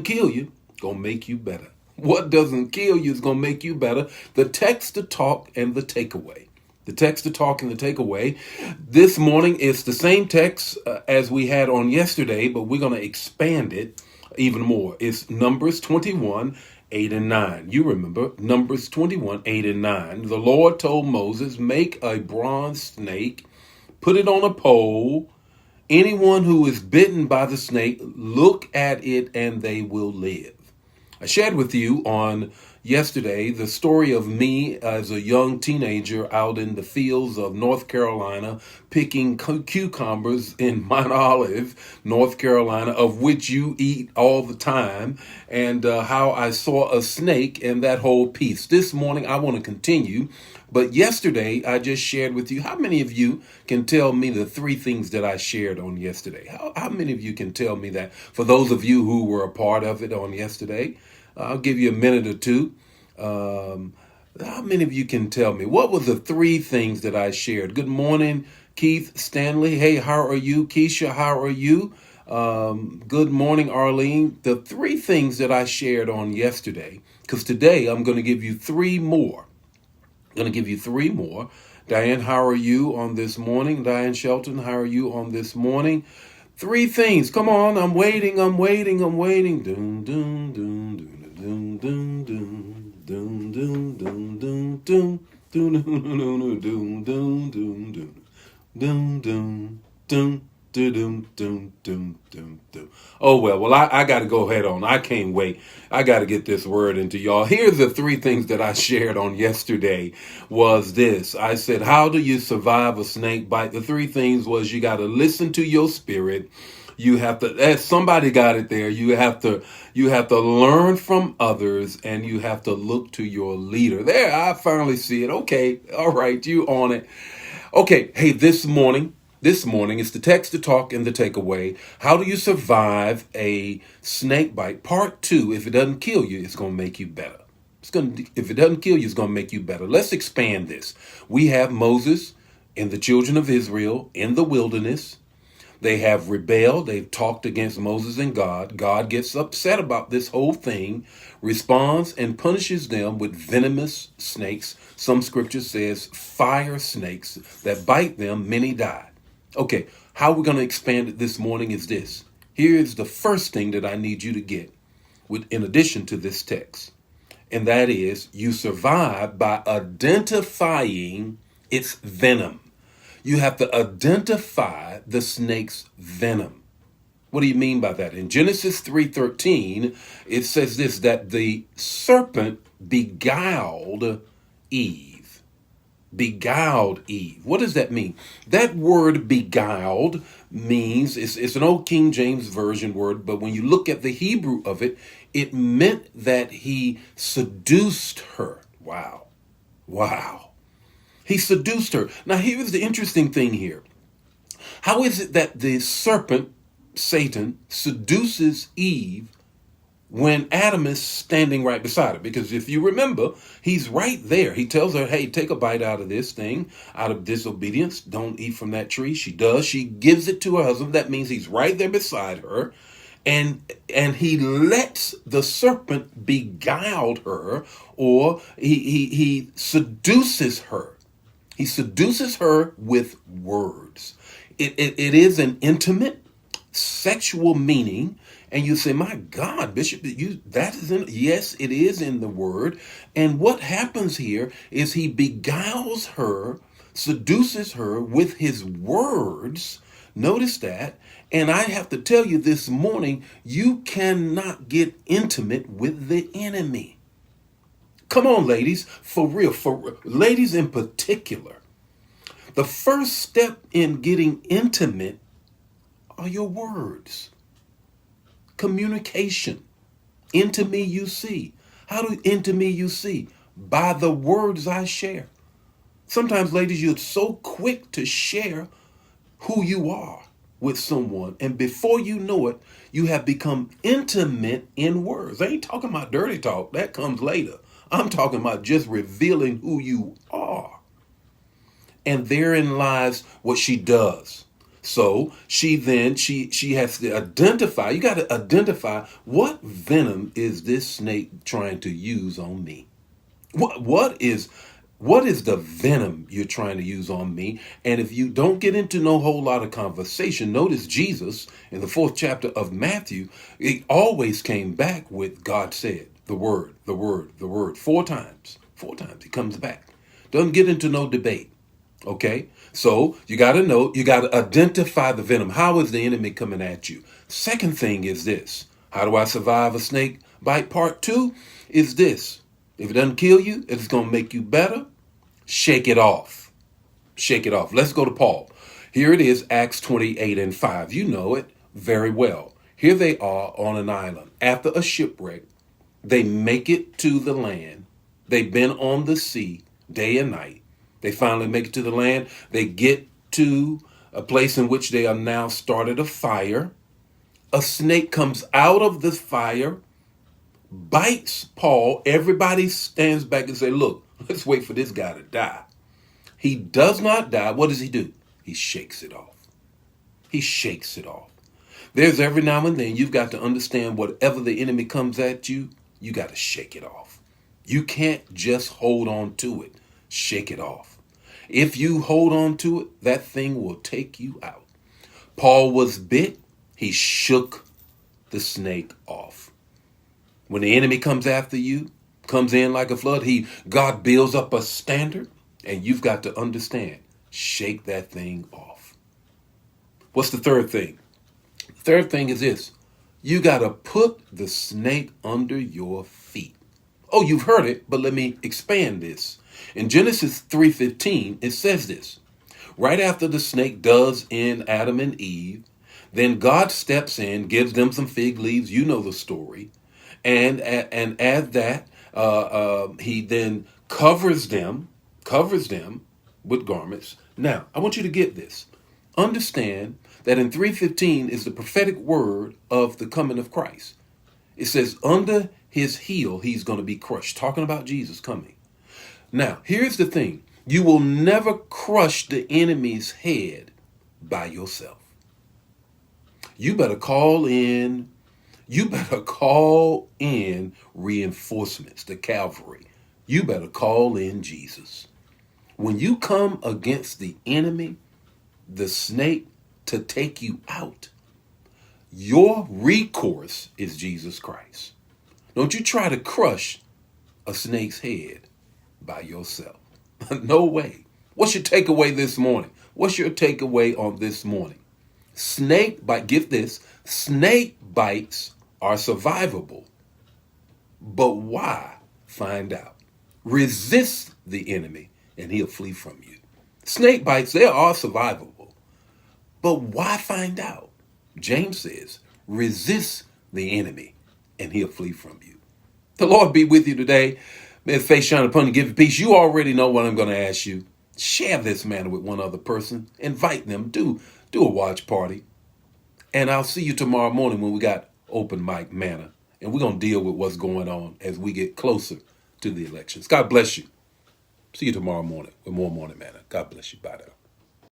Kill you, gonna make you better. What doesn't kill you is gonna make you better. The text to talk and the takeaway. The text to talk and the takeaway. This morning is the same text as we had on yesterday, but we're gonna expand it even more. It's Numbers 21, 8 and 9. You remember Numbers 21, 8 and 9. The Lord told Moses, make a bronze snake, put it on a pole. Anyone who is bitten by the snake, look at it and they will live. I shared with you on yesterday the story of me as a young teenager out in the fields of North Carolina picking cucumbers in Mount Olive, North Carolina, of which you eat all the time, and how I saw a snake and that whole piece. This morning I want to continue, but yesterday I just shared with you. How many of you can tell me the three things that I shared on yesterday? How many of you can tell me that? For those of you who were a part of it on yesterday, I'll give you a minute or two. How many of you can tell me what were the three things that I shared? Good morning, Keith Stanley. Hey, how are you? Keisha, how are you? Good morning, Arlene. The three things that I shared on yesterday, because today I'm going to give you three more. I'm going to give you three more. Diane, how are you on this morning? Diane Shelton, how are you on this morning? Three things. Come on, I'm waiting. Doom, doom, doom, doom. Doom doom doom doom doom doom doom doom doom doom doom doom doom doom doom doom doom doom doom. Oh well, I got to go head on. I can't wait. I got to get this word into y'all. Here's the three things that I shared on yesterday. Was this? I said, how do you survive a snake bite? The three things was you got to listen to your spirit. You have to, as somebody got it there, you have to learn from others, and you have to look to your leader. There, I finally see it. Okay, all right, you on it. Okay, hey, this morning is the text to talk and the takeaway. How do you survive a snake bite? Part 2, if it doesn't kill you, it's going to make you better. If it doesn't kill you, it's going to make you better. Let's expand this. We have Moses and the children of Israel in the wilderness. They have rebelled. They've talked against Moses and God. God gets upset about this whole thing, responds and punishes them with venomous snakes. Some scripture says fire snakes that bite them, many die. Okay, how we're going to expand it this morning is this. Here is the first thing that I need you to get in addition to this text. And that is, you survive by identifying its venom. You have to identify the snake's venom. What do you mean by that? In Genesis 3:13, it says this, that the serpent beguiled Eve. Beguiled Eve. What does that mean? That word beguiled means, it's an old King James Version word, but when you look at the Hebrew of it, it meant that he seduced her. Wow. Wow. He seduced her. Now, here's the interesting thing here. How is it that the serpent, Satan, seduces Eve when Adam is standing right beside her? Because if you remember, he's right there. He tells her, hey, take a bite out of this thing, out of disobedience. Don't eat from that tree. She does. She gives it to her husband. That means he's right there beside her. And he lets the serpent beguile her, or he seduces her. He seduces her with words. It is an intimate sexual meaning. And you say, my God, Bishop, that is yes, it is in the word. And what happens here is he beguiles her, seduces her with his words. Notice that. And I have to tell you this morning, you cannot get intimate with the enemy. Come on, ladies, for real, ladies in particular. The first step in getting intimate are your words. Communication. Into me you see. How do into me you see? By the words I share. Sometimes, ladies, you're so quick to share who you are with someone, and before you know it, you have become intimate in words. I ain't talking about dirty talk. That comes later. I'm talking about just revealing who you are. And therein lies what she does. So she has to identify. You got to identify what venom is this snake trying to use on me. What is the venom you're trying to use on me? And if you don't get into no whole lot of conversation, notice Jesus in the 4th chapter of Matthew, he always came back with God said, the word, the word, the word, 4 times. 4 times he comes back. Doesn't get into no debate. Okay, so you got to know, you got to identify the venom. How is the enemy coming at you? Second thing is this: how do I survive a snake bite? Part 2 is this: if it doesn't kill you, it's going to make you better. Shake it off. Shake it off. Let's go to Paul. Here it is, Acts 28:5. You know it very well. Here they are on an island after a shipwreck. They make it to the land. They've been on the sea day and night. They finally make it to the land. They get to a place in which they are now started a fire. A snake comes out of the fire, bites Paul. Everybody stands back and say, look, let's wait for this guy to die. He does not die. What does he do? He shakes it off. He shakes it off. There's every now and then you've got to understand whatever the enemy comes at you, you got to shake it off. You can't just hold on to it. Shake it off. If you hold on to it, that thing will take you out. Paul was bit. He shook the snake off. When the enemy comes after you, comes in like a flood, God builds up a standard, and you've got to understand, shake that thing off. What's the third thing? The third thing is this: you got to put the snake under your feet. Oh, you've heard it, but let me expand this. In Genesis 3:15, it says this: right after the snake does in Adam and Eve, then God steps in, gives them some fig leaves. You know the story. And as that, he then covers them with garments. Now, I want you to get this. Understand that in 3:15 is the prophetic word of the coming of Christ. It says, under his heel, he's going to be crushed. Talking about Jesus coming. Now, here's the thing. You will never crush the enemy's head by yourself. You better call in reinforcements, the cavalry. You better call in Jesus. When you come against the enemy, the snake, to take you out, your recourse is Jesus Christ. Don't you try to crush a snake's head by yourself. No way. What's your takeaway this morning? What's your takeaway on this morning? Snake bite, get this, snake bites are survivable. But why? Find out. Resist the enemy and he'll flee from you. Snake bites, they are survivable. But why find out? James says, resist the enemy and he'll flee from you. The Lord be with you today. May his face shine upon you, give you peace. You already know what I'm going to ask you. Share this manna with one other person. Invite them. Do a watch party. And I'll see you tomorrow morning when we got open mic manna. And we're going to deal with what's going on as we get closer to the elections. God bless you. See you tomorrow morning with more morning manna. God bless you. Bye now.